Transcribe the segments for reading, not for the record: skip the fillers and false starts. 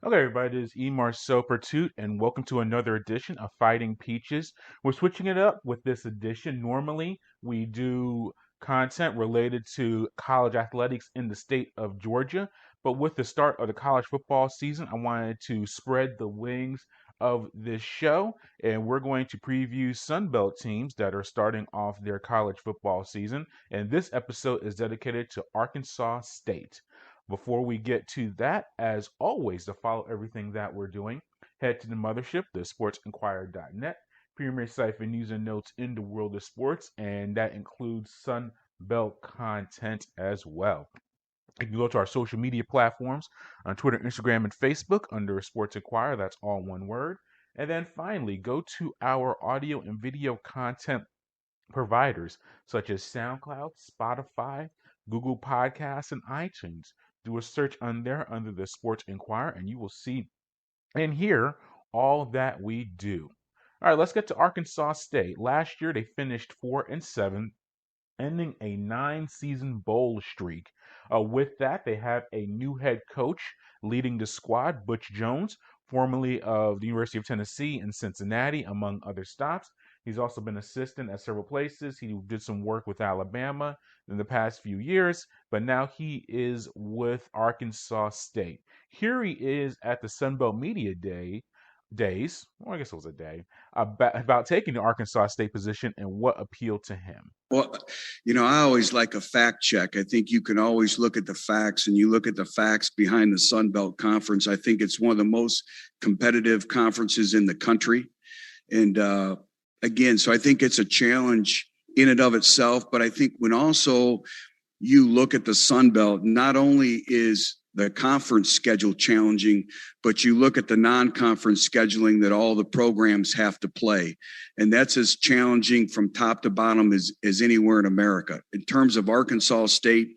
Okay, everybody, this is Emar Sopertute, and welcome to another edition of Fighting Peaches. We're switching it up with this edition. Normally, we do content related to college athletics in the state of Georgia, but with the start of the college football season, I wanted to spread the wings of this show, and we're going to preview Sun Belt teams that are starting off their college football season. And this episode is dedicated to Arkansas State. Before we get to that, as always, to follow everything that we're doing, head to the mothership, the sportsinquirer.net, premier site for news and notes in the world of sports, and that includes Sun Belt content as well. You can go to our social media platforms on Twitter, Instagram, and Facebook under Sports Inquirer. That's all one word. And then finally, go to our audio and video content providers such as SoundCloud, Spotify, Google Podcasts, and iTunes. Do a search on there under the Sports Inquirer, and you will see and hear all that we do. All right, let's get to Arkansas State. Last year, they finished 4-7, ending a 9-season bowl streak. With that, they have a new head coach leading the squad, Butch Jones, formerly of the University of Tennessee in Cincinnati, among other stops. He's also been assistant at several places. He did some work with Alabama in the past few years, but now he is with Arkansas State. Here he is at the Sunbelt Media days, well, I guess it was a day, about taking the Arkansas State position and what appealed to him. Well, I always like a fact check. I think you can always look at the facts, and you look at the facts behind the Sun Belt Conference. I think it's one of the most competitive conferences in the country. And again, so I think it's a challenge in and of itself. But I think when also you look at the Sun Belt, not only is the conference schedule challenging, but you look at the non-conference scheduling that all the programs have to play. And that's as challenging from top to bottom as anywhere in America. In terms of Arkansas State,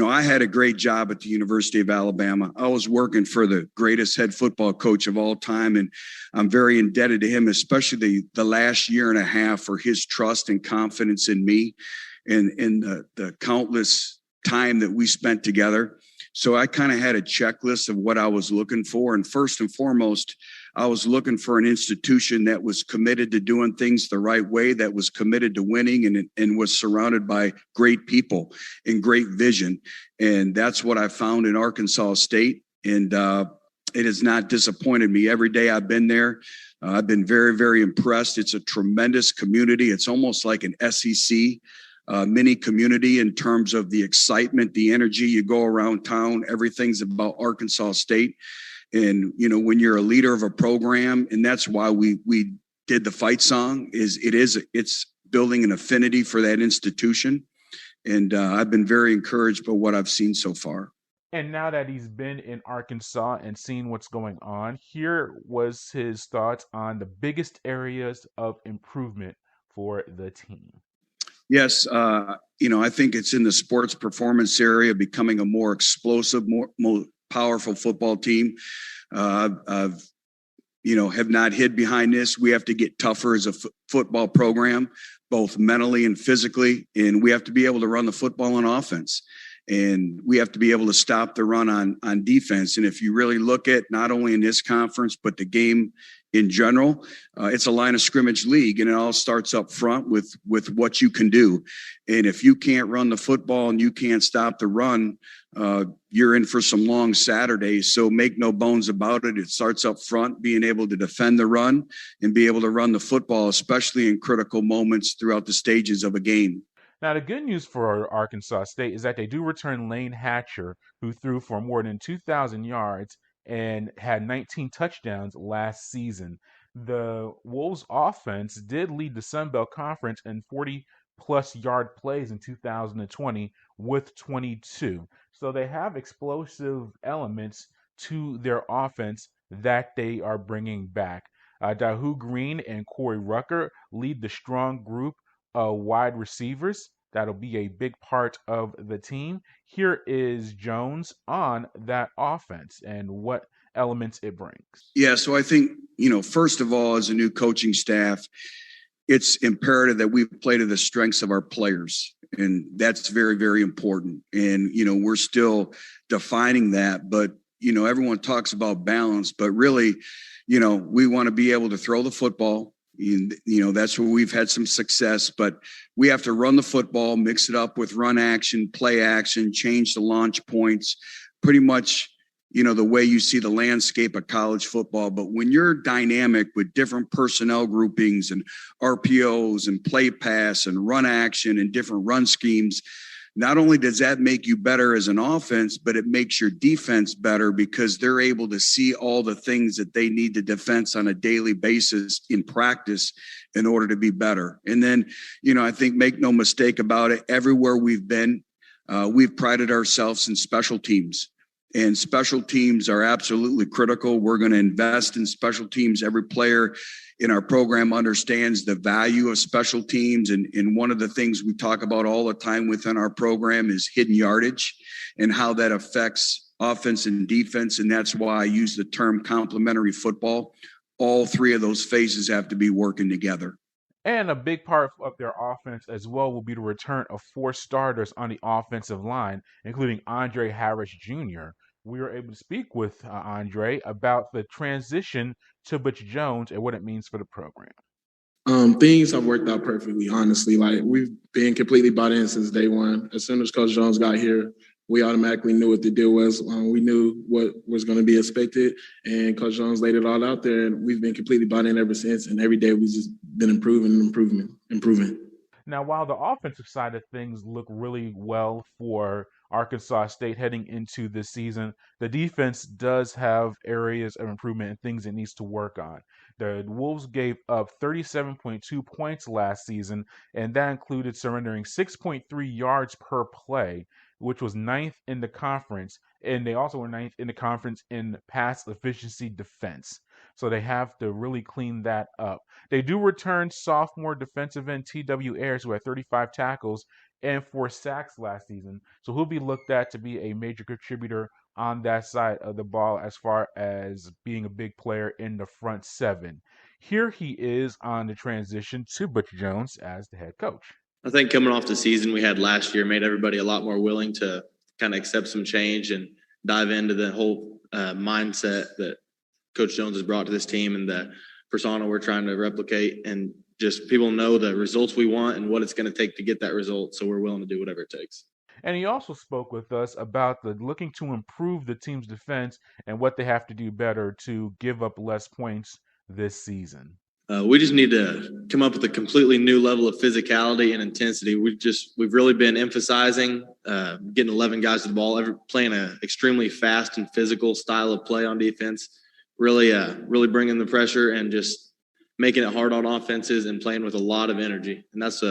I had a great job at the University of Alabama. I was working for the greatest head football coach of all time, and I'm very indebted to him, especially the last year and a half, for his trust and confidence in me and the countless time that we spent together. So I kind of had a checklist of what I was looking for. And first and foremost, I was looking for an institution that was committed to doing things the right way, that was committed to winning, and was surrounded by great people and great vision. And that's what I found in Arkansas State. And it has not disappointed me. Every day I've been there, I've been very, very impressed. It's a tremendous community. It's almost like an SEC mini community in terms of the excitement, the energy. You go around town, everything's about Arkansas State. And, when you're a leader of a program, and that's why we did the fight song, it's building an affinity for that institution. And I've been very encouraged by what I've seen so far. And now that he's been in Arkansas and seen what's going on, here was his thoughts on the biggest areas of improvement for the team. Yes, I think it's in the sports performance area, becoming a more explosive, more powerful football team. I've have not hid behind this. We have to get tougher as a football program, both mentally and physically, and we have to be able to run the football on offense. And we have to be able to stop the run on defense. And if you really look at not only in this conference, but the game in general, it's a line of scrimmage league, and it all starts up front with what you can do. And if you can't run the football and you can't stop the run, you're in for some long Saturdays. So make no bones about it. It starts up front, being able to defend the run and be able to run the football, especially in critical moments throughout the stages of a game. Now, the good news for Arkansas State is that they do return Lane Hatcher, who threw for more than 2,000 yards and had 19 touchdowns last season. The Wolves offense did lead the Sun Belt Conference in 40-plus yard plays in 2020 with 22. So they have explosive elements to their offense that they are bringing back. Dahu Green and Corey Rucker lead the strong group wide receivers. That'll be a big part of the team. Here is Jones on that offense and what elements it brings. Yeah, so I think, first of all, as a new coaching staff, it's imperative that we play to the strengths of our players. And that's very, very important. And, we're still defining that. But, everyone talks about balance, but really, we want to be able to throw the football. That's where we've had some success, but we have to run the football, mix it up with run action, play action, change the launch points, pretty much, the way you see the landscape of college football. But when you're dynamic with different personnel groupings and RPOs and play pass and run action and different run schemes, not only does that make you better as an offense, but it makes your defense better because they're able to see all the things that they need to defense on a daily basis in practice in order to be better. And then, I think, make no mistake about it, everywhere we've been, we've prided ourselves in special teams. And special teams are absolutely critical. We're going to invest in special teams. Every player in our program understands the value of special teams. And one of the things we talk about all the time within our program is hidden yardage and how that affects offense and defense. And that's why I use the term complementary football. All three of those phases have to be working together. And a big part of their offense as well will be the return of 4 starters on the offensive line, including Andre Harris Jr. We were able to speak with Andre about the transition to Butch Jones and what it means for the program. Things have worked out perfectly, honestly. Like, we've been completely bought in since day one. As soon as Coach Jones got here, we automatically knew what the deal was. We knew what was going to be expected, and Coach Jones laid it all out there, and we've been completely bought in ever since. And every day we've just been improving. Now, while the offensive side of things look really well for Arkansas State heading into this season, the defense does have areas of improvement and things it needs to work on. The Wolves gave up 37.2 points last season, and that included surrendering 6.3 yards per play, which was ninth in the conference. And they also were ninth in the conference in pass efficiency defense. So they have to really clean that up. They do return sophomore defensive end TW Ayers, who had 35 tackles and 4 sacks last season. So he'll be looked at to be a major contributor on that side of the ball as far as being a big player in the front seven. Here he is on the transition to Butch Jones as the head coach. I think coming off the season we had last year made everybody a lot more willing to kind of accept some change and dive into the whole mindset that Coach Jones has brought to this team and the persona we're trying to replicate, and just people know the results we want and what it's going to take to get that result. So we're willing to do whatever it takes. And he also spoke with us about the looking to improve the team's defense and what they have to do better to give up less points this season. We just need to come up with a completely new level of physicality and intensity. We've really been emphasizing getting 11 guys to the ball, playing an extremely fast and physical style of play on defense. Really bringing the pressure and just making it hard on offenses and playing with a lot of energy. And that's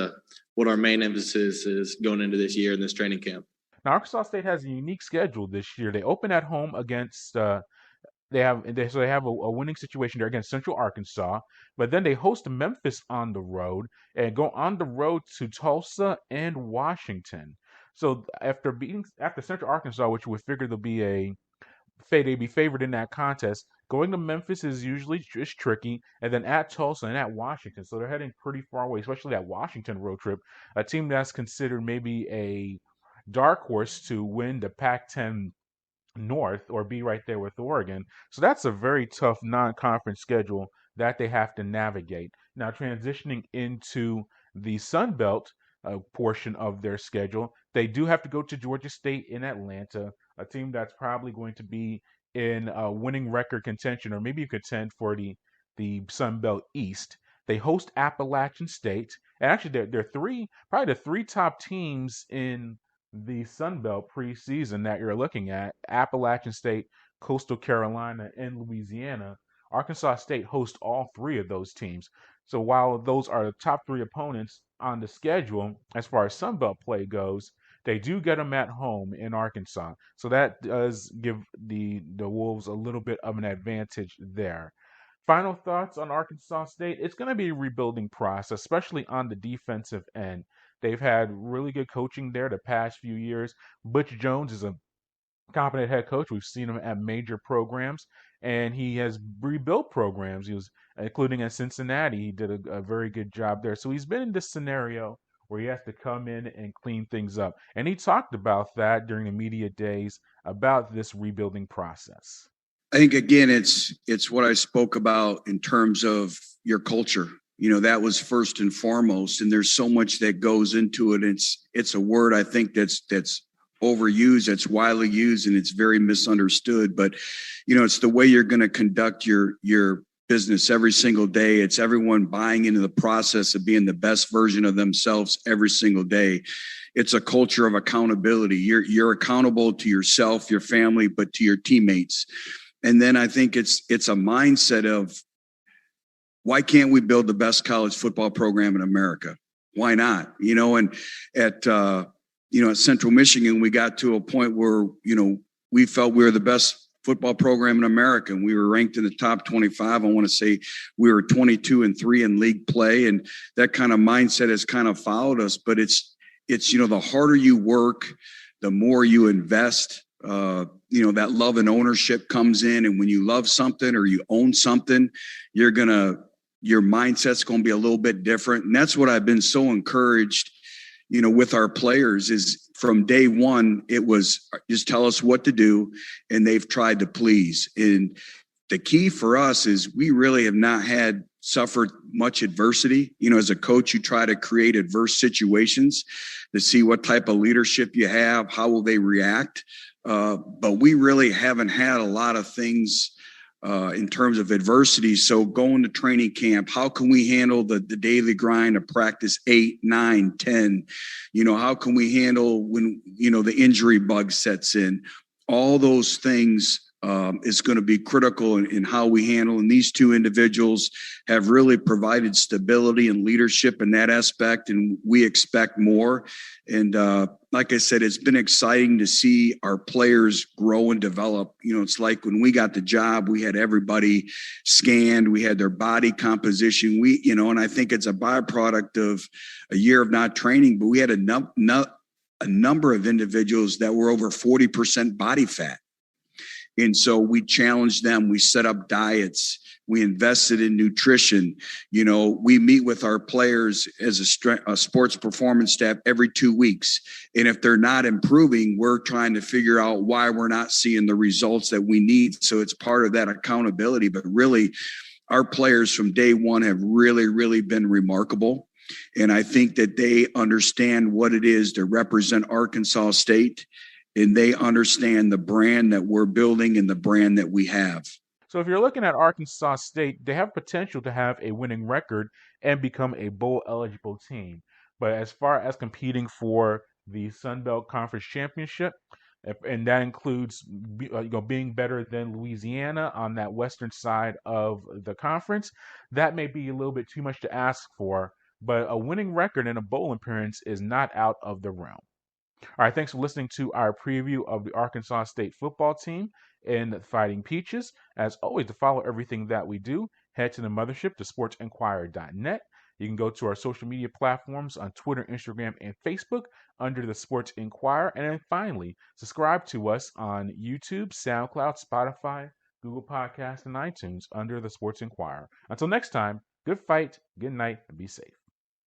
what our main emphasis is going into this year in this training camp. Now, Arkansas State has a unique schedule this year. They open at home against they have a winning situation there against Central Arkansas, but then they host Memphis on the road and go on the road to Tulsa and Washington. So after Central Arkansas, which we figure they'd be favored in that contest, going to Memphis is usually just tricky, and then at Tulsa and at Washington. So they're heading pretty far away, especially that Washington road trip, a team that's considered maybe a dark horse to win the Pac-10 North or be right there with Oregon. So that's a very tough non-conference schedule that they have to navigate. Now, transitioning into the Sun Belt portion of their schedule, they do have to go to Georgia State in Atlanta, a team that's probably going to be in winning record contention, or maybe you contend for the Sun Belt East. They host Appalachian State, and actually they're probably the 3 top teams in the Sun Belt preseason that you're looking at: Appalachian State, Coastal Carolina, and Louisiana. Arkansas State hosts all 3 of those teams. So while those are the top 3 opponents on the schedule as far as Sun Belt play goes, they do get them at home in Arkansas. So that does give the Wolves a little bit of an advantage there. Final thoughts on Arkansas State. It's going to be a rebuilding process, especially on the defensive end. They've had really good coaching there the past few years. Butch Jones is a competent head coach. We've seen him at major programs, and he has rebuilt programs. He was, including at Cincinnati, he did a very good job there. So he's been in this scenario where he has to come in and clean things up. And he talked about that during the media days about this rebuilding process. I think again, it's what I spoke about in terms of your culture. That was first and foremost, and there's so much that goes into it. It's a word I think that's overused, that's widely used, and it's very misunderstood. But it's the way you're going to conduct your business every single day. It's everyone buying into the process of being the best version of themselves every single day. It's a culture of accountability. You're accountable to yourself, your family, but to your teammates. And then I think it's a mindset of, why can't we build the best college football program in America? Why not? And at Central Michigan, we got to a point where, we felt we were the best football program in America, and we were ranked in the top 25. I want to say we were 22-3 in league play, and that kind of mindset has kind of followed us. But it's the harder you work, the more you invest. That love and ownership comes in, and when you love something or you own something, your mindset's going to be a little bit different. And that's what I've been so encouraged, with our players, is from day one, it was just tell us what to do, and they've tried to please. And the key for us is we really have not suffered much adversity. As a coach, you try to create adverse situations to see what type of leadership you have, how will they react. But we really haven't had a lot of things in terms of adversity. So going to training camp, how can we handle the daily grind of practice 8, 9, 10? How can we handle when, the injury bug sets in? All those things is going to be critical in how we handle. And these two individuals have really provided stability and leadership in that aspect, and we expect more. And like I said, it's been exciting to see our players grow and develop. It's like when we got the job, we had everybody scanned, we had their body composition. And I think it's a byproduct of a year of not training, but we had a number of individuals that were over 40% body fat. And so we challenged them. We set up diets. We invested in nutrition. We meet with our players as a sports performance staff every 2 weeks. And if they're not improving, we're trying to figure out why we're not seeing the results that we need. So it's part of that accountability. But really, our players from day one have really, really been remarkable. And I think that they understand what it is to represent Arkansas State, and they understand the brand that we're building and the brand that we have. So if you're looking at Arkansas State, they have potential to have a winning record and become a bowl eligible team. But as far as competing for the Sun Belt Conference Championship, and that includes being better than Louisiana on that western side of the conference, that may be a little bit too much to ask for. But a winning record and a bowl appearance is not out of the realm. All right, thanks for listening to our preview of the Arkansas State football team in Fighting Peaches. As always, to follow everything that we do, head to the mothership to sportsinquirer.net. You can go to our social media platforms on Twitter, Instagram, and Facebook under the Sports Inquirer. And then finally, subscribe to us on YouTube, SoundCloud, Spotify, Google Podcasts, and iTunes under the Sports Inquirer. Until next time, good fight, good night, and be safe.